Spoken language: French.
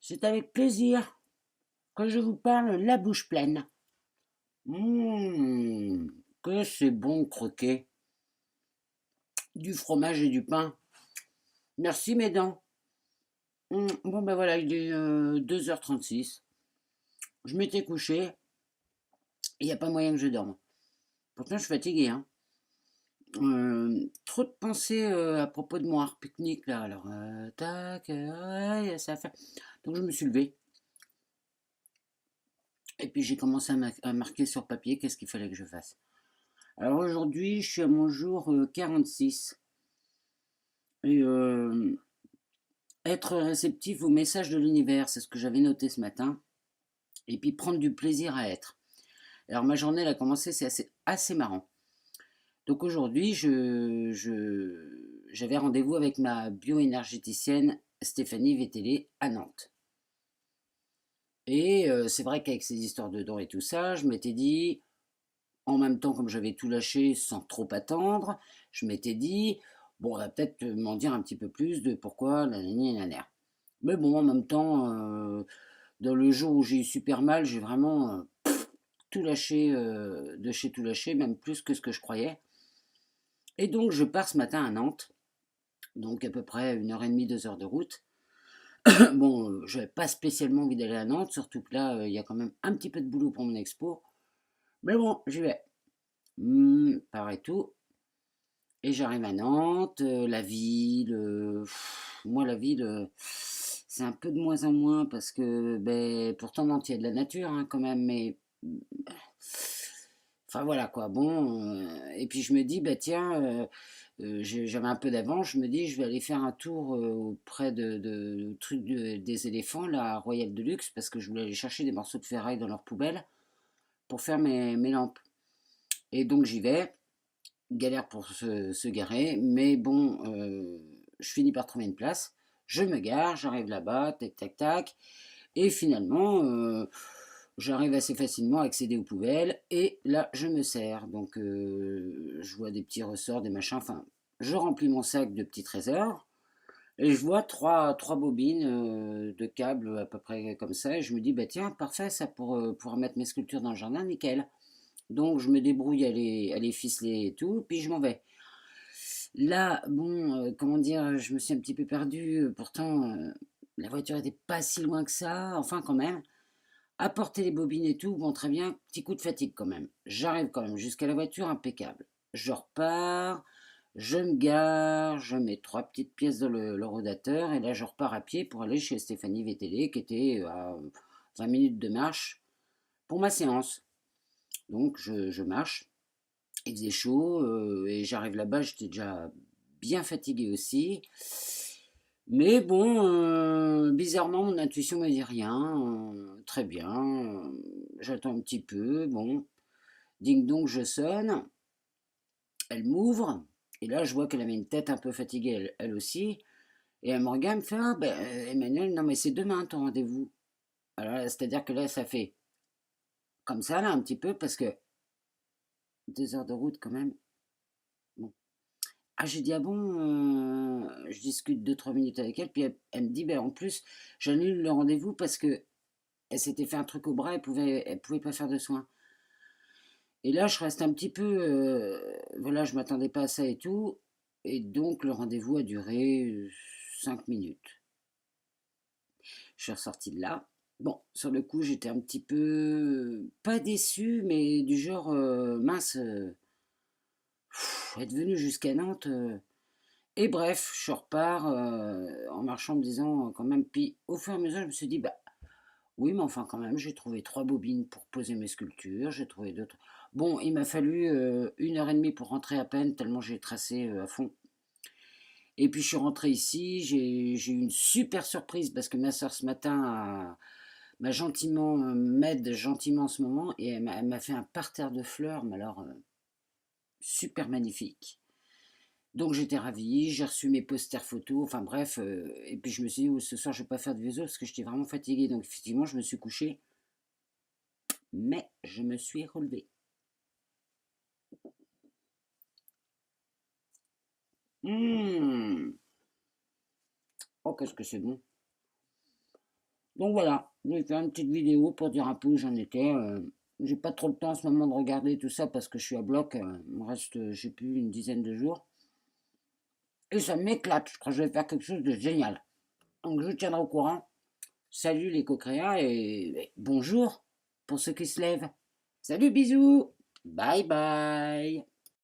C'est avec plaisir que je vous parle la bouche pleine. Mmh, que c'est bon croquer du fromage et du pain. Merci mes dents. Bon ben voilà, il est 2h36. Je m'étais couché, il n'y a pas moyen que je dorme. Pourtant je suis fatigué, hein. Trop de pensées à propos de mon art pique-nique là. Alors, tac, ouais, ça fait. Donc je me suis levé. Et puis j'ai commencé à marquer sur papier qu'est-ce qu'il fallait que je fasse. Alors aujourd'hui, je suis à mon jour 46. Et être réceptif aux messages de l'univers, c'est ce que j'avais noté ce matin. Et puis prendre du plaisir à être. Alors ma journée, elle a commencé, c'est assez marrant. Donc aujourd'hui, j'avais rendez-vous avec ma bioénergéticienne Stéphanie Vétélé à Nantes. Et c'est vrai qu'avec ces histoires de dons et tout ça, je m'étais dit, en même temps, comme j'avais tout lâché sans trop attendre, je m'étais dit, bon, on va peut-être m'en dire un petit peu plus de pourquoi la nani et la nerf. Mais bon, en même temps, dans le jour où j'ai eu super mal, j'ai vraiment tout lâché, de chez tout lâché, même plus que ce que je croyais. Et donc, je pars ce matin à Nantes, donc à peu près 1h30, 2 heures de route. Bon, je n'avais pas spécialement envie d'aller à Nantes, surtout que là, il y a quand même un petit peu de boulot pour mon expo. Mais bon, j'y vais. Pareil tout. Et j'arrive à Nantes, la ville, moi la ville, c'est un peu de moins en moins parce que, ben, pourtant Nantes il y a de la nature hein, quand même, mais enfin voilà quoi, bon, et puis je me dis, bah tiens, j'avais un peu d'avance, je me dis, je vais aller faire un tour auprès de truc des éléphants, là, à Royal Deluxe, parce que je voulais aller chercher des morceaux de ferraille dans leur poubelle pour faire mes lampes. Et donc j'y vais, galère pour se garer, mais bon, je finis par trouver une place. Je me gare, j'arrive là-bas, tac, tac, tac, et finalement, j'arrive assez facilement à accéder aux poubelles, et là, je me sers. Donc, je vois des petits ressorts, des machins, enfin, je remplis mon sac de petits trésors, et je vois trois bobines de câbles à peu près comme ça, et je me dis, bah tiens, parfait, ça pour pouvoir mettre mes sculptures dans le jardin, nickel. Donc je me débrouille à les ficeler et tout, puis je m'en vais. Là, bon, comment dire, je me suis un petit peu perdu. Pourtant, la voiture était pas si loin que ça. Enfin, quand même. Apporter les bobines et tout, bon, très bien. Petit coup de fatigue quand même. J'arrive quand même jusqu'à la voiture, impeccable. Je repars, je me gare, je mets trois petites pièces dans le rodateur, et là, je repars à pied pour aller chez Stéphanie Vétélé, qui était à 20 minutes de marche pour ma séance. Donc, je marche. Il faisait chaud et j'arrive là-bas, j'étais déjà bien fatigué aussi. Mais bon, bizarrement, mon intuition me dit rien. Très bien, j'attends un petit peu. Bon, ding dong, je sonne. Elle m'ouvre. Et là, je vois qu'elle avait une tête un peu fatiguée, elle aussi. Et elle me regarde, me fait ah, ben, Emmanuel, non, mais c'est demain ton rendez-vous. Alors, c'est-à-dire que là, ça fait comme ça, là, un petit peu, parce que 2 heures de route quand même. Bon. Ah, j'ai dit: «Ah bon?» Je discute 2 3 minutes avec elle, puis elle me dit: «Ben, en plus, j'annule le rendez-vous parce qu'elle s'était fait un truc au bras, elle pouvait pas faire de soins». Et là, je reste un petit peu, voilà, je m'attendais pas à ça et tout, et donc le rendez-vous a duré, 5 minutes. Je suis ressorti de là. Bon, sur le coup, j'étais un petit peu, pas déçu, mais du genre, mince, être venu jusqu'à Nantes, et bref, je repars en marchant, me disant quand même. Puis au fur et à mesure, je me suis dit, bah oui, mais enfin quand même, j'ai trouvé trois bobines pour poser mes sculptures, j'ai trouvé d'autres. Bon, il m'a fallu 1h30 pour rentrer à peine, tellement j'ai tracé à fond. Et puis je suis rentré ici, j'ai eu une super surprise parce que ma soeur ce matin m'a gentiment, m'aide gentiment en ce moment, et elle m'a fait un parterre de fleurs, mais alors super magnifique. Donc j'étais ravie, j'ai reçu mes posters photos, enfin bref, et puis je me suis dit: «Oh, ce soir je vais pas faire de visio parce que j'étais vraiment fatiguée», donc effectivement je me suis couchée, mais je me suis relevée. Mmh. Oh, qu'est-ce que c'est bon! Donc voilà, je vais faire une petite vidéo pour dire un peu où j'en étais. J'ai pas trop le temps en ce moment de regarder tout ça parce que je suis à bloc. Il me reste, je sais plus, une dizaine de jours. Et ça m'éclate. Je crois que je vais faire quelque chose de génial. Donc je vous tiendrai au courant. Salut les co-créas et bonjour pour ceux qui se lèvent. Salut, bisous. Bye bye.